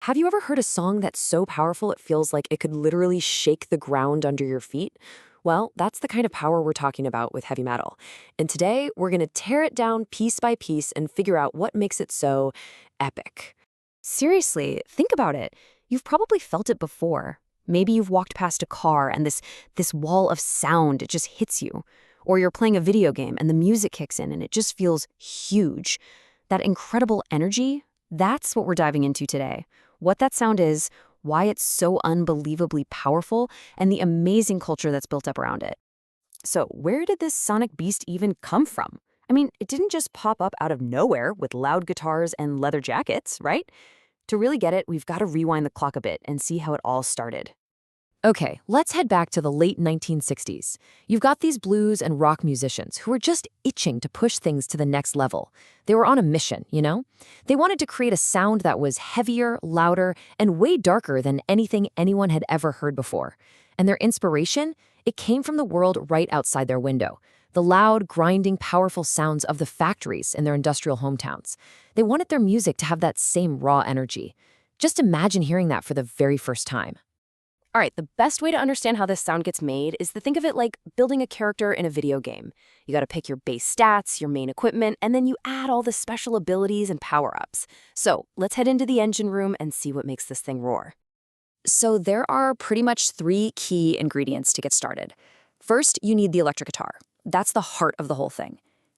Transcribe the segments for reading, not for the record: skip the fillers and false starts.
Have you ever heard a song that's so powerful it feels like it could literally shake the ground under your feet? Well, that's the kind of power we're talking about with heavy metal. And today, we're going to tear it down piece by piece and figure out what makes it so epic. Seriously, think about it. You've probably felt it before. Maybe you've walked past a car and this wall of sound, it just hits you. Or you're playing a video game and the music kicks in and it just feels huge. That incredible energy, that's what we're diving into today. What that sound is, why it's so unbelievably powerful, and the amazing culture that's built up around it. So, where did this sonic beast even come from? I mean, it didn't just pop up out of nowhere with loud guitars and leather jackets, right? To really get it, we've got to rewind the clock a bit and see how it all started. Okay, let's head back to the late 1960s. You've got these blues and rock musicians who were just itching to push things to the next level. They were on a mission, you know? They wanted to create a sound that was heavier, louder, and way darker than anything anyone had ever heard before. And their inspiration? It came from the world right outside their window. The loud, grinding, powerful sounds of the factories in their industrial hometowns. They wanted their music to have that same raw energy. Just imagine hearing that for the very first time. All right, the best way to understand how this sound gets made is to think of it like building a character in a video game. You got to pick your base stats, your main equipment, and then you add all the special abilities and power-ups. So let's head into the engine room and see what makes this thing roar. So there are pretty much three key ingredients to get started. First, you need the electric guitar. That's the heart of the whole thing.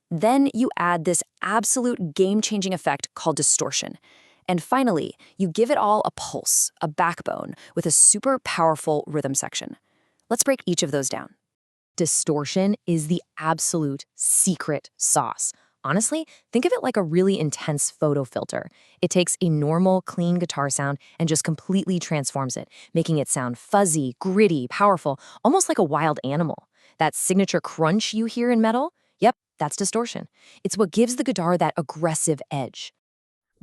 Then you add this absolute game-changing effect called distortion. And finally, you give it all a pulse, a backbone, with a super powerful rhythm section. Let's break each of those down. Distortion is the absolute secret sauce. Honestly, think of it like a really intense photo filter. It takes a normal, clean guitar sound and just completely transforms it, making it sound fuzzy, gritty, powerful, almost like a wild animal. That signature crunch you hear in metal? Yep, that's distortion. It's what gives the guitar that aggressive edge.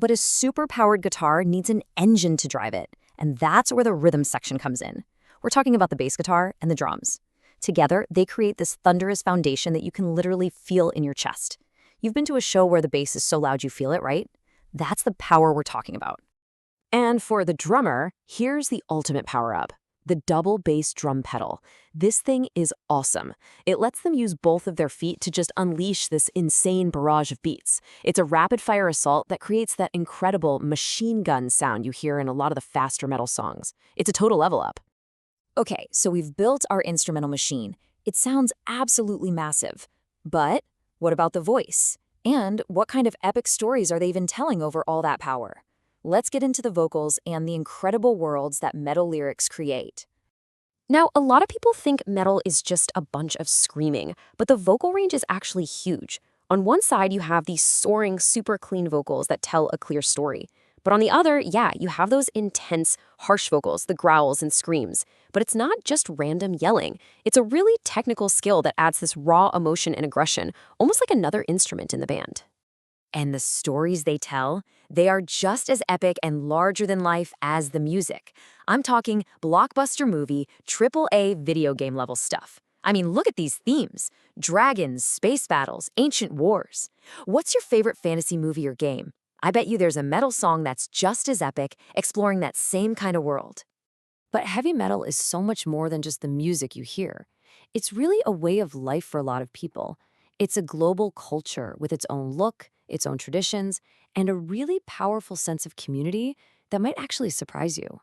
But a super-powered guitar needs an engine to drive it, and that's where the rhythm section comes in. We're talking about the bass guitar and the drums. Together, they create this thunderous foundation that you can literally feel in your chest. You've been to a show where the bass is so loud you feel it, right? That's the power we're talking about. And for the drummer, here's the ultimate power-up. The double bass drum pedal. This thing is awesome. It lets them use both of their feet to just unleash this insane barrage of beats. It's a rapid-fire assault that creates that incredible machine gun sound you hear in a lot of the faster metal songs. It's a total level up. Okay, so we've built our instrumental machine. It sounds absolutely massive. But what about the voice? And what kind of epic stories are they even telling over all that power? Let's get into the vocals and the incredible worlds that metal lyrics create. Now, a lot of people think metal is just a bunch of screaming, but the vocal range is actually huge. On one side, you have these soaring, super clean vocals that tell a clear story. But on the other, yeah, you have those intense, harsh vocals, the growls and screams. But it's not just random yelling. It's a really technical skill that adds this raw emotion and aggression, almost like another instrument in the band. And the stories they tell, they are just as epic and larger than life as the music. I'm talking blockbuster movie, AAA video game level stuff. I mean, look at these themes. Dragons, space battles, ancient wars. What's your favorite fantasy movie or game? I bet you there's a metal song that's just as epic, exploring that same kind of world. But heavy metal is so much more than just the music you hear. It's really a way of life for a lot of people. It's a global culture with its own look, its own traditions, and a really powerful sense of community that might actually surprise you.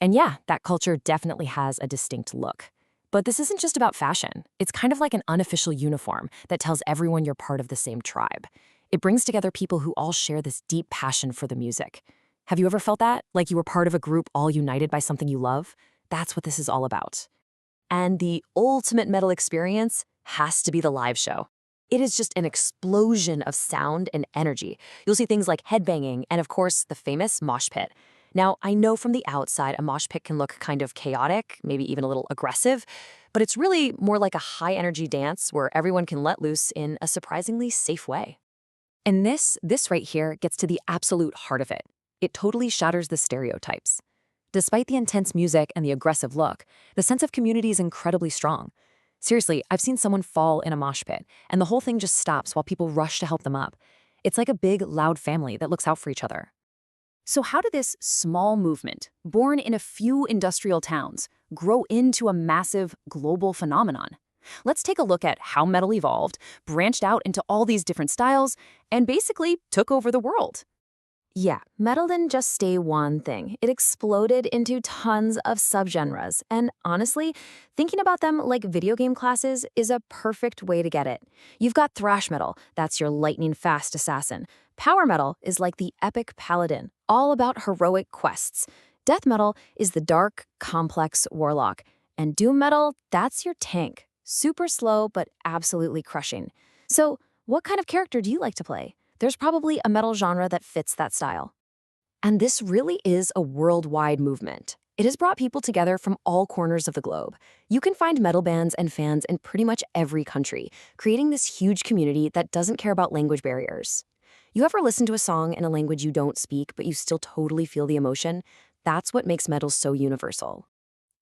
And yeah, that culture definitely has a distinct look. But this isn't just about fashion. It's kind of like an unofficial uniform that tells everyone you're part of the same tribe. It brings together people who all share this deep passion for the music. Have you ever felt that? Like you were part of a group all united by something you love? That's what this is all about. And the ultimate metal experience has to be the live show. It is just an explosion of sound and energy. You'll see things like headbanging and, of course, the famous mosh pit. Now, I know from the outside a mosh pit can look kind of chaotic, maybe even a little aggressive, but it's really more like a high-energy dance where everyone can let loose in a surprisingly safe way. And this right here gets to the absolute heart of it. It totally shatters the stereotypes. Despite the intense music and the aggressive look, the sense of community is incredibly strong. Seriously, I've seen someone fall in a mosh pit, and the whole thing just stops while people rush to help them up. It's like a big, loud family that looks out for each other. So how did this small movement, born in a few industrial towns, grow into a massive global phenomenon? Let's take a look at how metal evolved, branched out into all these different styles, and basically took over the world. Yeah, metal didn't just stay one thing. It exploded into tons of subgenres. And honestly, thinking about them like video game classes is a perfect way to get it. You've got thrash metal, that's your lightning fast assassin. Power metal is like the epic paladin, all about heroic quests. Death metal is the dark, complex warlock. And doom metal, that's your tank. Super slow, but absolutely crushing. So, what kind of character do you like to play? There's probably a metal genre that fits that style. And this really is a worldwide movement. It has brought people together from all corners of the globe. You can find metal bands and fans in pretty much every country, creating this huge community that doesn't care about language barriers. You ever listen to a song in a language you don't speak, but you still totally feel the emotion? That's what makes metal so universal.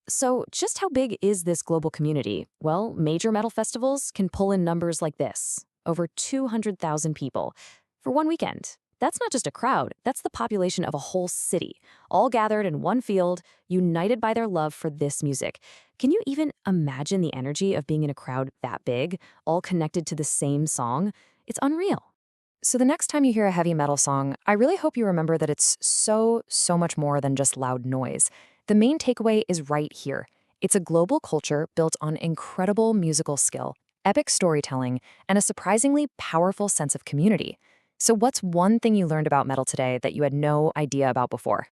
So, just how big is this global community? Well, major metal festivals can pull in numbers like this, over 200,000 people for one weekend. That's not just a crowd, that's the population of a whole city, all gathered in one field, united by their love for this music. Can you even imagine the energy of being in a crowd that big, all connected to the same song? It's unreal. So the next time you hear a heavy metal song, I really hope you remember that it's so much more than just loud noise. The main takeaway is right here. It's a global culture built on incredible musical skill, epic storytelling, and a surprisingly powerful sense of community. So what's one thing you learned about metal today that you had no idea about before?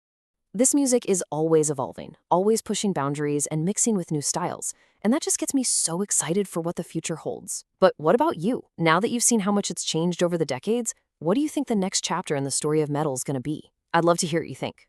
This music is always evolving, always pushing boundaries and mixing with new styles. And that just gets me so excited for what the future holds. But what about you? Now that you've seen how much it's changed over the decades, what do you think the next chapter in the story of metal is going to be? I'd love to hear what you think.